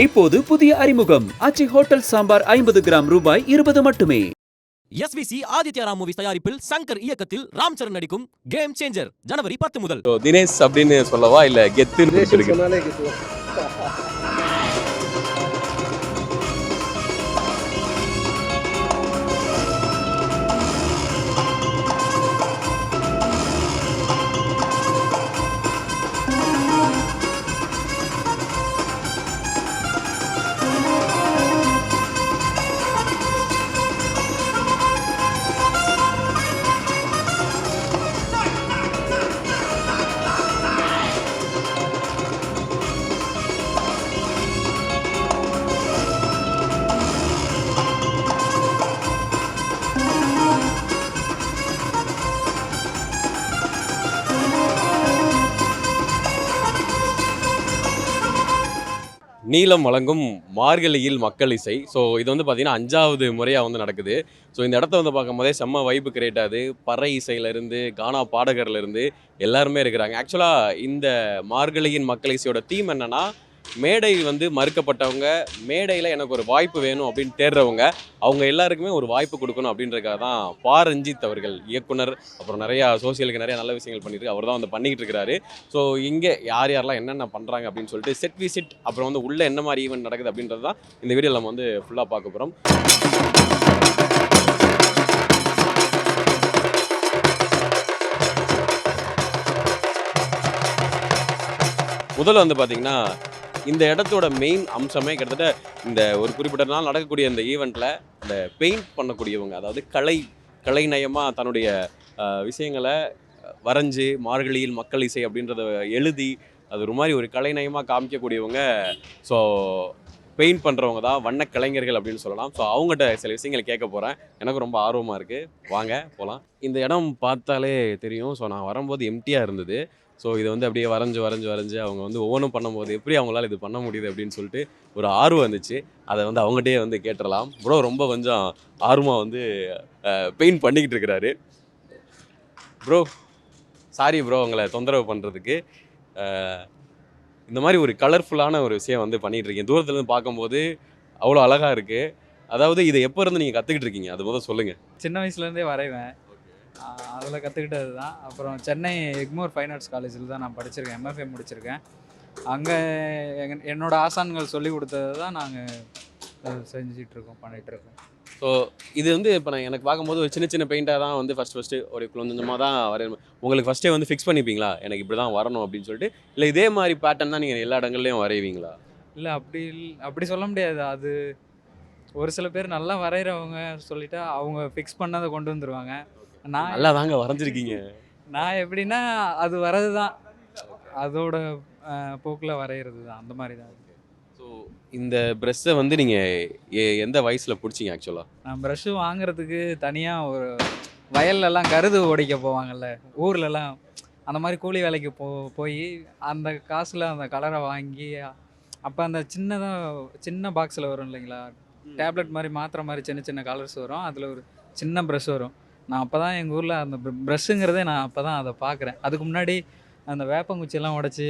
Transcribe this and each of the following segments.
இப்போது புதிய அறிமுகம் ஆச்சி ஹோட்டல் சாம்பார் 50 கிராம் ரூபாய் 20 மட்டுமே. எஸ்விசி ஆதித்யா ராம் மூவிஸ் தயாரிப்பில் சங்கர் இயக்கத்தில் ராம் சரண் நடிக்கும் கேம் சேஞ்சர் ஜனவரி 10 முதல். தினேஷ் அப்படின்னு சொல்லவா இல்ல கெத்துன்னு சொன்னாலே நீலம் வழங்கும் மார்கழியில் மக்கள் இசை. ஸோ இது வந்து பார்த்தீங்கன்னா 5வது முறையாக வந்து நடக்குது. ஸோ இந்த இடத்த வந்து பார்க்கும்போதே செம்ம வைப்பு கிரியேட் ஆகுது. பறை இசையிலேருந்து கானா பாடகர்லேருந்து எல்லாருமே இருக்கிறாங்க. ஆக்சுவலாக இந்த மார்கழியின் மக்கள் இசையோட தீம் என்னென்னா, மேடை வந்து மறுக்கப்பட்டவங்க, மேடையில் எனக்கு ஒரு வாய்ப்பு வேணும் அப்படின்னு தேடுறவங்க, அவங்க எல்லாருக்குமே ஒரு வாய்ப்பு கொடுக்கணும் அப்படின்றதுக்காக தான் பா ரஞ்சித் அவர்கள் இயக்குனர், அப்புறம் நிறையா சோசியலுக்கு நிறைய நல்ல விஷயங்கள் பண்ணிட்டு அவர் தான் வந்து பண்ணிக்கிட்டு இருக்கிறாரு. ஸோ இங்கே யார் யாரெல்லாம் என்னென்ன பண்ணுறாங்க அப்படின்னு சொல்லிட்டு செட் விசிட், அப்புறம் வந்து உள்ளே என்ன மாதிரி ஈவெண்ட் நடக்குது அப்படின்றது தான் இந்த வீடியோவில் நம்ம வந்து ஃபுல்லாக பார்க்க போகிறோம். முதல்ல வந்து பார்த்தீங்கன்னா, இந்த இடத்தோட மெயின் அம்சமே கிட்டத்தட்ட இந்த ஒரு குறிப்பிட்ட நாள் நடக்கக்கூடிய இந்த ஈவெண்ட்டில் இந்த பெயிண்ட் பண்ணக்கூடியவங்க, அதாவது கலைநயமாக தன்னுடைய விஷயங்களை வரைஞ்சி மார்கழியில் மக்கள் இசை அப்படின்றத எழுதி அது ஒரு மாதிரி ஒரு கலைநயமாக காமிக்கக்கூடியவங்க. ஸோ பெயிண்ட் பண்ணுறவங்க தான் வண்ண கலைஞர்கள் அப்படின்னு சொல்லலாம். ஸோ அவங்ககிட்ட சில விஷயங்களை கேட்க போகிறேன். எனக்கு ரொம்ப ஆர்வமாக இருக்குது. வாங்க போகலாம். இந்த இடம் பார்த்தாலே தெரியும். ஸோ நான் வரும்போது எம்டியாக இருந்தது. ஸோ இதை வந்து அப்படியே வரைஞ்சி அவங்க வந்து ஒவ்வொன்றும் பண்ணும்போது எப்படி அவங்களால இது பண்ண முடியுது அப்படின்னு சொல்லிட்டு ஒரு ஆர்வம் வந்துச்சு. அதை வந்து அவங்ககிட்டயே வந்து கேட்டுடலாம். ப்ரோ ரொம்ப கொஞ்சம் ஆர்வமாக வந்து பெயிண்ட் பண்ணிக்கிட்டு இருக்கிறாரு. ப்ரோ சாரி ப்ரோ உங்களை தொந்தரவு பண்ணுறதுக்கு. இந்த மாதிரி ஒரு கலர்ஃபுல்லான ஒரு விஷயம் வந்து பண்ணிகிட்டு இருக்கீங்க. தூரத்துலேருந்து பார்க்கும்போது அவ்வளோ அழகாக இருக்குது. அதாவது இதை எப்போ இருந்து நீங்கள் கற்றுக்கிட்டு இருக்கீங்க, அது முதல் சொல்லுங்கள். சின்ன வயசுலேருந்தே வரைவேன். அதில் கற்றுக்கிட்டது தான். அப்புறம் சென்னை எக்மோர் ஃபைன் ஆர்ட்ஸ் காலேஜில் தான் நான் படிச்சிருக்கேன், எம்எஃப்ஏ முடிச்சிருக்கேன். அங்கே என்னோடய ஆசான்கள் சொல்லி கொடுத்தது தான் நாங்கள் செஞ்சிகிட்ருக்கோம், பண்ணிகிட்ருக்கோம். ஸோ இது வந்து இப்போ நான் எனக்கு பார்க்கும்போது ஒரு சின்ன சின்ன பெயிண்டாக தான் வந்து ஃபஸ்ட்டு ஒரு கொஞ்சமாக தான் வரையணும். உங்களுக்கு ஃபஸ்ட்டே வந்து ஃபிக்ஸ் பண்ணிப்பீங்களா, எனக்கு இப்படி தான் வரணும் அப்படின்னு சொல்லிட்டு? இல்லை இதே மாதிரி பேட்டர்ன் தான் நீங்கள் எல்லா இடங்கள்லையும் வரைவீங்களா? இல்லை அப்படி சொல்ல முடியாது. அது ஒரு சில பேர் நல்லா வரைகிறவங்க சொல்லிவிட்டு அவங்க ஃபிக்ஸ் பண்ணதை கொண்டு வந்துடுவாங்க. நான் நல்லா தாங்க வரைஞ்சிருக்கீங்க. நான் எப்படின்னா அது வர்றது தான், அதோட போக்கில் வரைகிறது தான், அந்த மாதிரி தான். ஸோ இந்த ப்ரெஷ்ஷை வந்து நீங்கள் எந்த வயசில் பிடிச்சிங்க? ஆக்சுவலாக நான் ப்ரெஷ்ஷு வாங்குறதுக்கு தனியாக ஒரு வயல்லலாம் கருது உடைக்க போவாங்கல்ல ஊர்லலாம், அந்த மாதிரி கூலி வேலைக்கு போய் அந்த காசில் அந்த கலரை வாங்கி, அப்போ அந்த சின்ன பாக்ஸில் வரும் இல்லைங்களா, டேப்லெட் மாதிரி மாத்திரை மாதிரி சின்ன சின்ன கலர்ஸ் வரும், அதில் ஒரு சின்ன ப்ரெஷ் வரும். நான் அப்போ தான் எங்கள் ஊரில் அந்த ப்ரெஷ்ஷுங்கிறதே நான் அப்போ தான் அதை பார்க்குறேன். அதுக்கு முன்னாடி அந்த வேப்பங்குச்சியெல்லாம் உடச்சி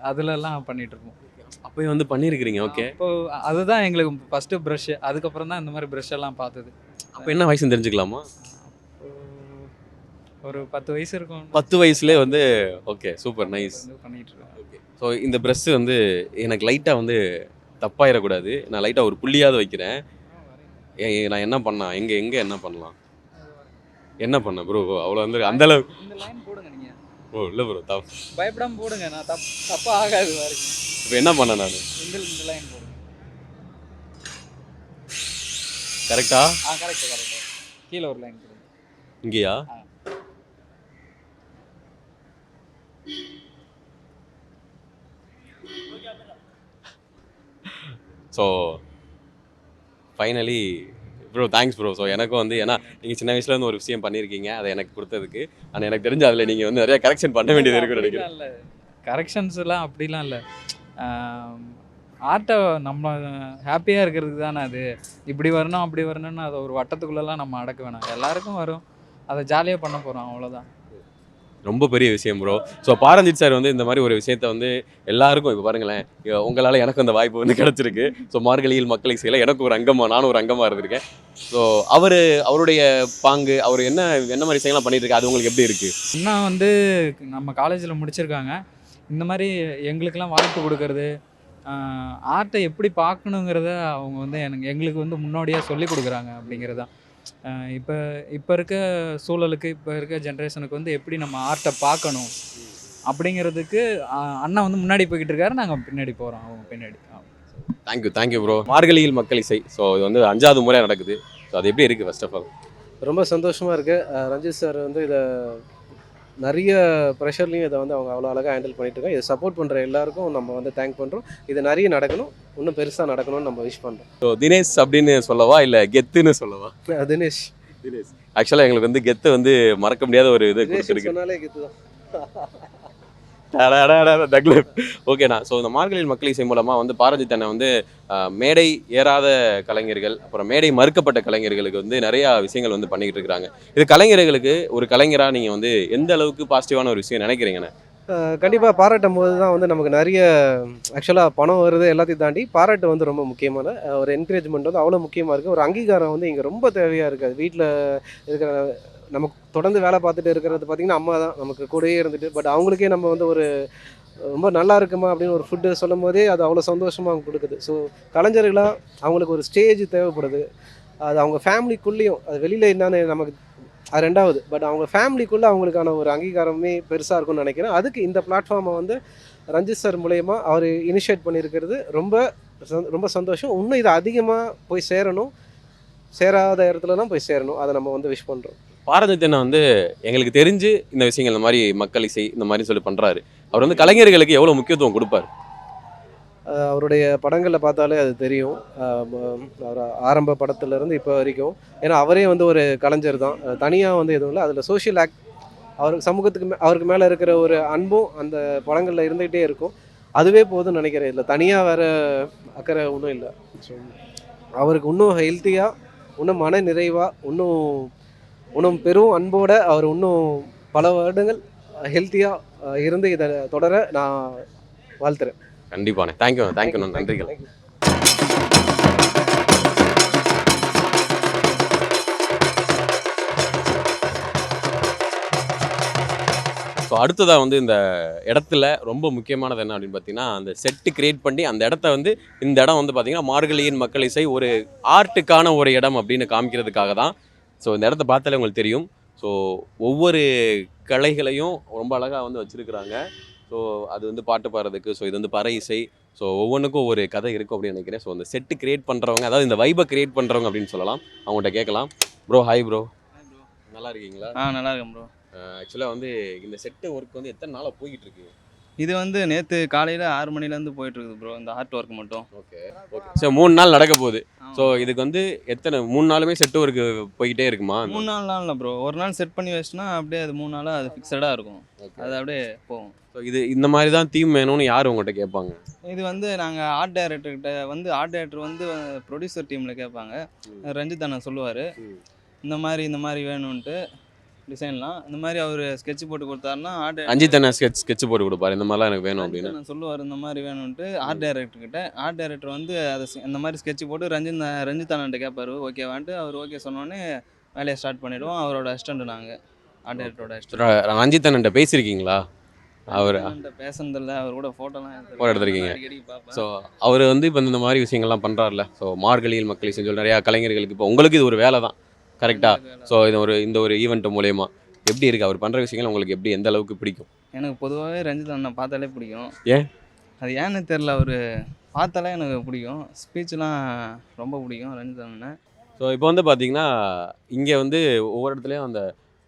அதிலெல்லாம் பண்ணிகிட்ருப்போம். அப்போயும் வந்து பண்ணியிருக்கிறீங்க. ஓகே. இப்போது அதுதான் எங்களுக்கு ஃபஸ்ட்டு ப்ரெஷ்ஷு. அதுக்கப்புறம் தான் இந்த மாதிரி ப்ரெஷ்ஷெல்லாம் பார்த்தது. அப்போ என்ன வயசுன்னு தெரிஞ்சுக்கலாமா? ஒரு 10 வயசு இருக்கும். 10 வயசுலேயே வந்து ஓகே, சூப்பர் நைஸ் பண்ணிகிட்ருக்கேன். ஓகே. ஸோ இந்த ப்ரெஷ்ஷு வந்து எனக்கு லைட்டாக வந்து தப்பாயிடக்கூடாது, நான் லைட்டாக ஒரு புள்ளியாவது வைக்கிறேன். நான் என்ன பண்ணலாம், எங்கே என்ன பண்ணலாம், என்ன பண்ண ப்ரோ? அவ்வளோ வந்து அந்த அளவு இந்த லைன் போடுங்க நீங்கள். ஓ இல்லை ப்ரோ, பயப்படாமல் போடுங்க, நான் தப்பாக ஆகாது வரைக்கும். இப்போ என்ன பண்ண நான் இந்த லைன் போடுங்க. கரெக்டா? கரெக்டாக கீழே ஒரு லைன் போடுங்க. இங்கேயா? So finally bro thanks bro. So எனக்கும் வந்து ஏன்னா நீங்கள் சின்ன வயசுலேருந்து ஒரு விஷயம் பண்ணியிருக்கீங்க, அதை எனக்கு கொடுத்ததுக்கு. ஆனால் எனக்கு தெரிஞ்ச அதில் நீங்கள் வந்து நிறைய கரெக்ஷன் பண்ண வேண்டியது இருக்குன்னு நினைக்கிறேன். இல்லை கரெக்ஷன்ஸ்லாம் அப்படிலாம் இல்லை. ஆர்ட்டை நம்ம ஹாப்பியாக இருக்கிறதுக்கு தானே அது. இப்படி வரணும் அப்படி வரணும்னு அதை ஒரு வட்டத்துக்குள்ளெல்லாம் நம்ம அடக்க வேணாம். எல்லாருக்கும் வரும், அதை ஜாலியாக பண்ண போகிறோம், அவ்வளோதான். ரொம்ப பெரிய விஷயம் ப்ரோ. ஸோ பாரஞ்சித் சார் வந்து இந்த மாதிரி ஒரு விஷயத்த வந்து எல்லாருக்கும் இப்போ பாருங்களேன், உங்களால் எனக்கு அந்த வாய்ப்பு வந்து கிடச்சிருக்கு. ஸோ மார்கழியில் மக்களை செய்யல எனக்கு ஒரு அங்கமாக நானும் ஒரு அங்கமாக இருந்திருக்கேன். ஸோ அவருடைய பாங்கு அவர் என்ன என்ன மாதிரி விஷயங்கள்லாம் பண்ணிட்டு இருக்கு, அது உங்களுக்கு எப்படி இருக்குது? அண்ணா வந்து நம்ம காலேஜில் முடிச்சிருக்காங்க. இந்த மாதிரி எங்களுக்கெல்லாம் வாய்ப்பு கொடுக்கறது, ஆர்ட்டை எப்படி பார்க்கணுங்கிறத அவங்க வந்து எங்களுக்கு வந்து முன்னோடியாக சொல்லி கொடுக்குறாங்க அப்படிங்கிறது தான். இப்போ இப்போ இருக்க சூழலுக்கு, இப்போ இருக்க ஜென்ரேஷனுக்கு வந்து எப்படி நம்ம ஆர்ட்டை பார்க்கணும் அப்படிங்கிறதுக்கு அண்ணா வந்து முன்னாடி போய்கிட்டு இருக்காரு, நாங்கள் பின்னாடி போகிறோம் அவங்க பின்னாடி. Thank you bro. மார்கழியில் மக்கள் இசை, ஸோ இது வந்து 5வது முறை நடக்குது. ஸோ அது எப்படி இருக்குது ஃபர்ஸ்ட் ஆஃப் ஆல்? ரொம்ப சந்தோஷமாக இருக்குது. ரஞ்சித் சார் வந்து இதை நிறைய ப்ரெஷர்லையும் இதை வந்து அவங்க அவ்வளோ அழகாக ஹேண்டில் பண்ணிட்டுருக்காங்க. இதை சப்போர்ட் பண்ணுற எல்லாருக்கும் நம்ம வந்து தேங்க் பண்ணுறோம். இது நிறைய நடக்கணும், இன்னும் பெருசாக நடக்கணும்னு நம்ம விஷ் பண்ணுறோம். ஸோ தினேஷ் அப்படின்னு சொல்லவா இல்லை கெத்துன்னு சொல்லவா? தினேஷ். ஆக்சுவலாக எங்களுக்கு வந்து கெத்தை வந்து மறக்க முடியாத ஒரு இது கொடுத்துருக்கு. சொன்னாலே கெத்து தான். ஓகேண்ணா. ஸோ இந்த மார்கழியில் மக்கள் இசை மூலமாக வந்து பாரஞ்சித் அண்ணன் வந்து மேடை ஏறாத கலைஞர்கள், அப்புறம் மேடை மறுக்கப்பட்ட கலைஞர்களுக்கு வந்து நிறையா விஷயங்கள் வந்து பண்ணிக்கிட்டு இருக்கிறாங்க. இது கலைஞர்களுக்கு ஒரு கலைஞராக நீங்கள் வந்து எந்த அளவுக்கு பாசிட்டிவான ஒரு விஷயம் நினைக்கிறீங்கண்ணே? கண்டிப்பாக பாராட்டும் போது தான் வந்து நமக்கு நிறைய ஆக்சுவலாக பணம் வருது எல்லாத்தையும் தாண்டி பாராட்டு வந்து ரொம்ப முக்கியமான ஒரு என்கரேஜ்மெண்ட் வந்து அவ்வளோ முக்கியமாக இருக்குது. ஒரு அங்கீகாரம் வந்து இங்கே ரொம்ப தேவையாக இருக்குது. வீட்டில் இருக்கிற நமக்கு தொடர்ந்து வேலை பார்த்துட்டு இருக்கிறது பார்த்திங்கன்னா அம்மா தான் நமக்கு கூடயே இருந்துட்டு, பட் அவங்களுக்கே நம்ம வந்து ஒரு ரொம்ப நல்லா இருக்குமா அப்படின்னு ஒரு ஃபுட்டு சொல்லும் போதே அது அவ்வளோ சந்தோஷமாக அவங்க கொடுக்குது. ஸோ கலைஞர்களாக அவங்களுக்கு ஒரு ஸ்டேஜ் தேவைப்படுது. அது அவங்க ஃபேமிலிக்குள்ளேயும், அது வெளியில் என்னன்னு நமக்கு அது ரெண்டாவது, பட் அவங்க ஃபேமிலிக்குள்ளே அவங்களுக்கான ஒரு அங்கீகாரமே பெருசாக இருக்கும்னு நினைக்கிறேன். அதுக்கு இந்த பிளாட்ஃபார்மை வந்து ரஞ்சித் சார் மூலயமா அவர் இனிஷியேட் பண்ணியிருக்கிறது ரொம்ப ரொம்ப சந்தோஷம். இன்னும் இது அதிகமாக போய் சேரணும், சேராத இடத்துலலாம் போய் சேரணும். அதை நம்ம வந்து விஷ் பண்ணுறோம். பாரஞ்சித் அண்ணன் வந்து எங்களுக்கு தெரிஞ்சு இந்த விஷயங்கள் இந்த மாதிரி மக்கள் இசை இந்த மாதிரி சொல்லி பண்ணுறாரு. அவர் வந்து கலைஞர்களுக்கு எவ்வளோ முக்கியத்துவம் கொடுப்பார்? அவருடைய படங்களில் பார்த்தாலே அது தெரியும். அவர் ஆரம்ப படத்துலேருந்து இப்போ வரைக்கும், ஏன்னா அவரே வந்து ஒரு கலைஞர் தான், தனியாக வந்து எதுவும் இல்லை. அதில் சோஷியல் ஆக்ட், அவருக்கு சமூகத்துக்கு அவருக்கு மேலே இருக்கிற ஒரு அன்பும் அந்த படங்களில் இருந்துகிட்டே இருக்கும். அதுவே போதும்னு நினைக்கிறேன். இதில் தனியாக வேறு அக்கறை ஒன்றும் இல்லை. ஸோ அவருக்கு இன்னும் ஹெல்த்தியாக, இன்னும் மன நிறைவாக, இன்னும் பெரும் அன்போடு அவர் இன்னும் பல வருடங்கள் ஹெல்த்தியாக இருந்து இதை தொடர நான் வாழ்த்துறேன். கண்டிப்பாண்ணே. தேங்க்யூ நன்றிகள். ஸோ அடுத்ததாக வந்து இந்த இடத்துல ரொம்ப முக்கியமானது என்ன அப்படின்னு பார்த்தீங்கன்னா, அந்த செட்டு கிரியேட் பண்ணி அந்த இடத்த வந்து இந்த இடம் வந்து பார்த்தீங்கன்னா மார்கழியின் மக்கள் இசை ஒரு ஆர்ட்டுக்கான ஒரு இடம் அப்படின்னு காமிக்கிறதுக்காக தான். ஸோ இந்த இடத்த பார்த்தாலே உங்களுக்கு தெரியும். ஸோ ஒவ்வொரு கலைகளையும் ரொம்ப அழகாக வந்து வச்சுருக்குறாங்க. ஸோ அது வந்து பாட்டு பாடுறதுக்கு, ஸோ இது வந்து பறை இசை, ஸோ ஒவ்வொன்றுக்கும் ஒரு கதை இருக்கும் அப்படின்னு நினைக்கிறேன். ஸோ அந்த செட்டு கிரியேட் பண்ணுறவங்க, அதாவது இந்த வைபை கிரியேட் பண்ணுறவங்க அப்படின்னு சொல்லலாம், அவங்கள்ட்ட கேட்கலாம். Bro hi bro. நல்லா இருக்கீங்களா? நல்லா இருக்கேன் ப்ரோ. ஆக்சுவலாக வந்து இந்த செட்டு ஒர்க் வந்து எத்தனை நாளாக போய்கிட்டு இருக்கு? இது வந்து நேற்று காலையில் 6 மணிலேருந்து போயிட்டுருக்குது ப்ரோ, இந்த ஆர்ட் ஒர்க் மட்டும். ஓகே. ஸோ 3 நாள் நடக்க போகுது. ஸோ இதுக்கு வந்து எத்தனை 3 நாளுமே செட்டு ஒர்க்கு போய்கிட்டே இருக்குமா? 3 நாள் இல்லை ப்ரோ, ஒரு நாள் செட் பண்ணி வச்சுனா அப்படியே அது 3 நாளாக அது ஃபிக்ஸடாக இருக்கும். அது அப்படியே போகும். ஸோ இது இந்த மாதிரி தான் தீம் வேணும்னு யார் உங்கள்கிட்ட கேட்பாங்க? இது வந்து நாங்கள் ஆர்ட் டைரக்டர்கிட்ட வந்து, ஆர்ட் டைரக்டர் வந்து ப்ரொடியூசர் டீமில் கேட்பாங்க. ரஞ்சித் அண்ணா சொல்லுவார் இந்த மாதிரி வேணும்ன்ட்டு டிசைன்லாம். இந்த மாதிரி அவர் ஸ்கெட்ச் போட்டு கொடுத்தாருன்னா ரஞ்சித் அண்ணா ஸ்கெட்ச் போட்டு கொடுப்பாரு, இந்த மாதிரிலாம் எனக்கு வேணும் அப்படின்னு நான் சொல்லுவார். இந்த மாதிரி வேணும்ன்ட்டு ஆர்ட் டைரக்டர்கிட்ட, ஆர்ட் டைரக்டர் வந்து அதை இந்த மாதிரி ஸ்கெட்ச் போட்டு ரஞ்சித் அண்ணன்ட்ட கேட்பாரு, ஓகேவான்ட்டு. அவர் ஓகே சொன்னோடனே வேலையை ஸ்டார்ட் பண்ணிவிடுவோம். அவரோட அசிஸ்டண்ட் நாங்கள், ஆர்ட் டைரக்டரோட அசிஸ்டண்ட். ரஞ்சித் அண்ணன்ட்ட பேசியிருக்கீங்களா? அவர் பேசுனதில்ல, அவர் கூட ஃபோட்டோ எடுத்துருக்கீங்க. ஸோ அவர் வந்து இப்போ இந்த மாதிரி விஷயங்கள்லாம் பண்ணுறாருல. ஸோ மார்கழியில் மக்கள் செஞ்சு நிறையா கலைஞர்களுக்கு இப்போ உங்களுக்கு இது ஒரு வேலை தான் கரெக்டாக. ஸோ இந்த ஒரு ஈவெண்ட் மூலயமா எப்படி இருக்குது அவர் பண்ணுற விஷயங்கள் உங்களுக்கு எப்படி எந்த அளவுக்கு பிடிக்கும்? எனக்கு பொதுவாகவே ரஞ்சித் அண்ணன் பார்த்தாலே பிடிக்கும். ஏன் அது ஏன்னு தெரில, அவர் பார்த்தாலே எனக்கு பிடிக்கும். ஸ்பீச்லாம் ரொம்ப பிடிக்கும் ரஞ்சித் அண்ணன். ஸோ இப்போ வந்து பார்த்தீங்கன்னா இங்கே வந்து ஒவ்வொரு இடத்துலையும் அந்த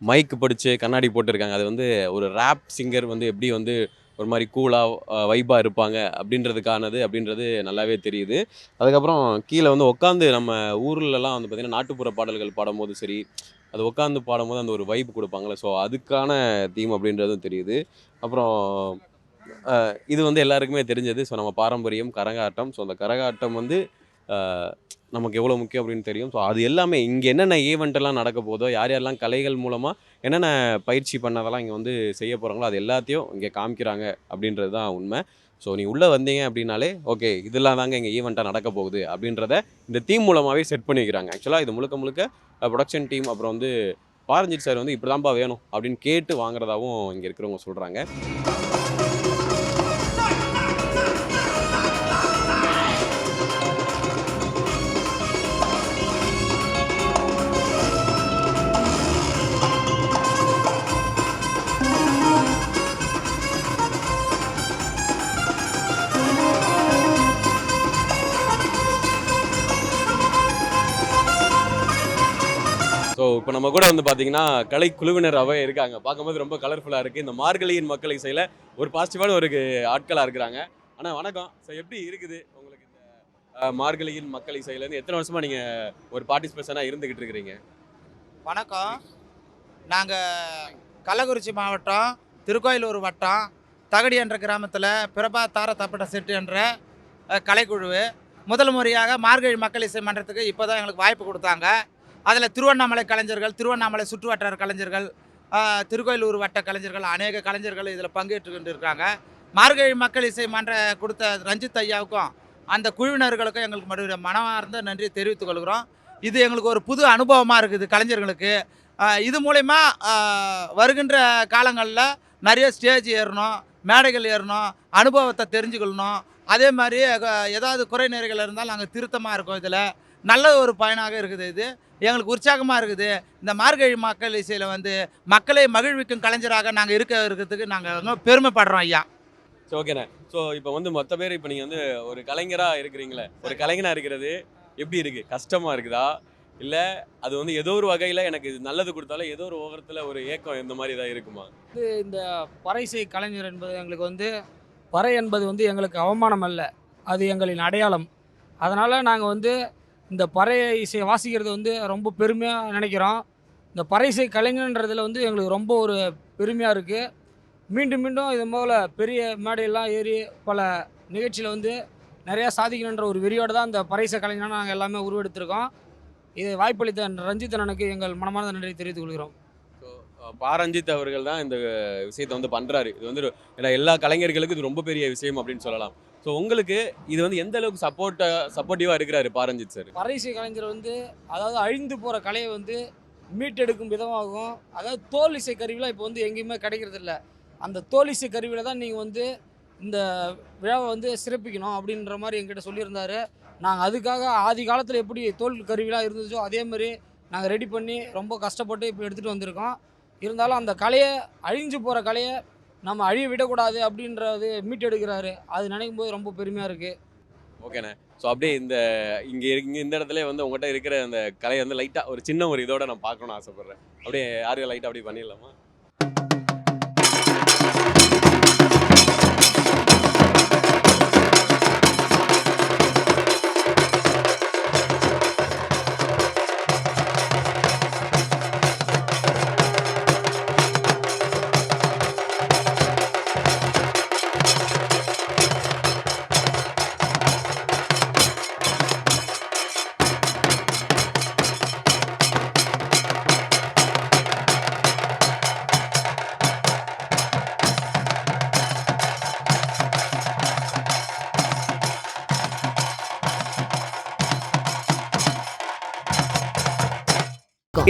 மைக்கு படித்து கண்ணாடி போட்டிருக்காங்க. அது வந்து ஒரு ரேப் சிங்கர் வந்து எப்படி வந்து ஒரு மாதிரி கூலாக வைப்பாக இருப்பாங்க அப்படின்றது நல்லாவே தெரியுது. அதுக்கப்புறம் கீழே வந்து உட்காந்து நம்ம ஊர்லலாம் வந்து பார்த்திங்கன்னா நாட்டுப்புற பாடல்கள் பாடும்போது சரி, அது உட்காந்து பாடும்போது அந்த ஒரு வைப் கொடுப்பாங்களே, ஸோ அதுக்கான தீம் அப்படின்றதும் தெரியுது. அப்புறம் இது வந்து எல்லாருக்குமே தெரிஞ்சது. ஸோ நம்ம பாரம்பரியம் கரகாட்டம். ஸோ அந்த கரகாட்டம் வந்து நமக்கு எவ்வளோ முக்கியம் அப்படின்னு தெரியும். ஸோ அது எல்லாமே இங்கே என்னென்ன ஈவெண்ட்டெல்லாம் நடக்க போதோ, யார் யாரெல்லாம் கலைகள் மூலமாக என்னென்ன பயிற்சி பண்ணதெல்லாம் இங்கே வந்து செய்ய போகிறாங்களோ அது எல்லாத்தையும் இங்கே காமிக்கிறாங்க அப்படின்றது தான் உண்மை. ஸோ நீ உள்ளே வந்தீங்க அப்படின்னாலே ஓகே இதெல்லாம் தாங்க இங்கே ஈவெண்ட்டாக நடக்க போகுது அப்படின்றத இந்த தீம் மூலமாகவே செட் பண்ணி வைக்கிறாங்க. ஆக்சுவலாக இது முழுக்க முழுக்க ப்ரொடக்ஷன் டீம் அப்புறம் வந்து பாரஞ்சித் சார் வந்து இப்படி தான்ப்பா வேணும் அப்படின்னு கேட்டு வாங்குறதாவும் இங்கே இருக்கிறவங்க சொல்கிறாங்க. ஸோ இப்போ நம்ம கூட வந்து பார்த்தீங்கன்னா கலை குழுவினராகவே இருக்காங்க. பார்க்கும்போது ரொம்ப கலர்ஃபுல்லாக இருக்குது. இந்த மார்கழியின் மக்கள் இசையில் ஒரு பாசிட்டிவான ஒரு ஆட்களாக இருக்கிறாங்க. ஆனால் வணக்கம். ஸோ எப்படி இருக்குது உங்களுக்கு இந்த மார்கழியின் மக்கள் இசையிலேருந்து எத்தனை வருஷமாக நீங்கள் ஒரு பார்ட்டிசிபேஷனாக இருந்துக்கிட்டு இருக்கிறீங்க? வணக்கம். நாங்கள் கள்ளக்குறிச்சி மாவட்டம் திருக்கோயிலூர் வட்டம் தகடி என்ற கிராமத்தில் பிரபா தார தப்பட்ட செட்டு என்ற கலைக்குழு முதல் முறையாக மார்கழி மக்கள் இசை மன்றத்துக்கு இப்போ தான் எங்களுக்கு வாய்ப்பு கொடுத்தாங்க. அதில் திருவண்ணாமலை கலைஞர்கள், திருவண்ணாமலை சுற்று வட்டார கலைஞர்கள், திருக்கோயிலூர் வட்ட கலைஞர்கள், அநேக கலைஞர்கள் இதில் பங்கேற்றுக்கிட்டு இருக்காங்க. மார்கழி மக்கள் இசை மன்ற கொடுத்த ரஞ்சித் ஐயாவுக்கும் அந்த குழுவினர்களுக்கும் எங்களுக்கு மனமார்ந்த நன்றி தெரிவித்துக் கொள்கிறோம். இது எங்களுக்கு ஒரு புது அனுபவமாக இருக்குது கலைஞர்களுக்கு. இது மூலயமா வருகின்ற காலங்களில் நிறைய ஸ்டேஜ் ஏறணும், மேடைகள் ஏறணும், அனுபவத்தை தெரிஞ்சுக்கொள்ளணும். அதே மாதிரி ஏதாவது குறை நிறைகள் இருந்தால் நாங்கள் திருத்தமாக இருக்கோம். இதில் நல்ல ஒரு பயனாக இருக்குது. இது எங்களுக்கு உற்சாகமாக இருக்குது. இந்த மார்கழி மக்கள் இசையில் வந்து மக்களை மகிழ்விக்கும் கலைஞராக நாங்கள் இருக்கிறதுக்கு நாங்கள் பெருமைப்படுறோம் ஐயா. ஸோ ஓகேண்ணே. ஸோ இப்போ வந்து மொத்த பேர் இப்போ நீங்கள் வந்து ஒரு கலைஞராக இருக்கிறீங்களே, ஒரு கலைஞனாக இருக்கிறது எப்படி இருக்குது? கஷ்டமாக இருக்குதா, இல்லை அது வந்து ஏதோ ஒரு வகையில் எனக்கு இது நல்லது கொடுத்தாலும் ஏதோ ஒரு ஓரத்தில் ஒரு ஏக்கம் இந்த மாதிரி ஏதாவது இருக்குமா? இந்த பறைசை கலைஞர் என்பது எங்களுக்கு வந்து பறை என்பது வந்து எங்களுக்கு அவமானம் அல்ல, அது எங்களின் அடையாளம். அதனால் நாங்கள் வந்து இந்த பறை இசையை வாசிக்கிறது வந்து ரொம்ப பெருமையாக நினைக்கிறோம். இந்த பறைசை கலைஞன்றதில் வந்து எங்களுக்கு ரொம்ப ஒரு பெருமையாக இருக்குது. மீண்டும் மீண்டும் இது போல் பெரிய மேடையெல்லாம் ஏறி பல நிகழ்ச்சியில் வந்து நிறையா சாதிக்கணுன்ற ஒரு வெறியோடு தான் இந்த பறைசை கலைஞராக நாங்கள் எல்லாமே உருவெடுத்திருக்கோம். இது வாய்ப்பளித்த ரஞ்சித் அண்ணனுக்கு எங்கள் மனமார்ந்த நன்றி தெரிவித்துக் கொள்கிறோம். ஸோ பாரஞ்சித் அவர்கள் தான் இந்த விஷயத்தை வந்து பண்ணுறாரு. இது வந்து எல்லா கலைஞர்களுக்கும் இது ரொம்ப பெரிய விஷயம் அப்படின்னு சொல்லலாம். ஸோ உங்களுக்கு இது வந்து எந்த அளவுக்கு சப்போர்ட்டிவாக இருக்கிறாரு பாரஞ்சித் சார்? பறைசை கலைஞர் வந்து அதாவது அழிந்து போகிற கலையை வந்து மீட்டெடுக்கும் விதமாகும். அதாவது தோல் இசை கருவிலாம் இப்போ வந்து எங்கேயுமே கிடைக்கிறதில்ல. அந்த தோல் இசை கருவியில் தான் நீங்கள் வந்து இந்த விழாவை வந்து சிறப்பிக்கணும் அப்படின்ற மாதிரி எங்கிட்ட சொல்லியிருந்தாரு. நாங்கள் அதுக்காக ஆதி காலத்தில் எப்படி தோல் கருவிலாம் இருந்துச்சோ அதே மாதிரி நாங்கள் ரெடி பண்ணி ரொம்ப கஷ்டப்பட்டு இப்போ எடுத்துகிட்டு வந்திருக்கோம். இருந்தாலும் அந்த கலையை அழிஞ்சு போகிற கலையை நம்ம அழிய விடக்கூடாது அப்படின்றது மீட்டெடுக்கிறாரு. அது நினைக்கும் போது ரொம்ப பெருமையாக இருக்குது. ஓகேண்ணே. ஸோ அப்படியே இங்கே இந்த இடத்துல வந்து உங்கள்கிட்ட இருக்கிற அந்த கலையை வந்து லைட்டாக ஒரு சின்ன ஒரு இதோட நான் பார்க்கணும்னு ஆசைப்பட்றேன். அப்படியே யாரையும் லைட்டாக அப்படி பண்ணிடலாமா?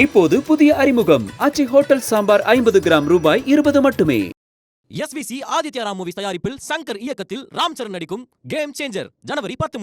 இப்போது புதிய அறிமுகம் ஆச்சி ஹோட்டல் சாம்பார் 50 கிராம் ரூபாய் 20 மட்டுமே. SVC ஆதித்யா ராம் மூவிஸ் தயாரிப்பில் சங்கர் இயக்கத்தில் ராம் சரண் நடிக்கும் கேம் சேஞ்சர் ஜனவரி 10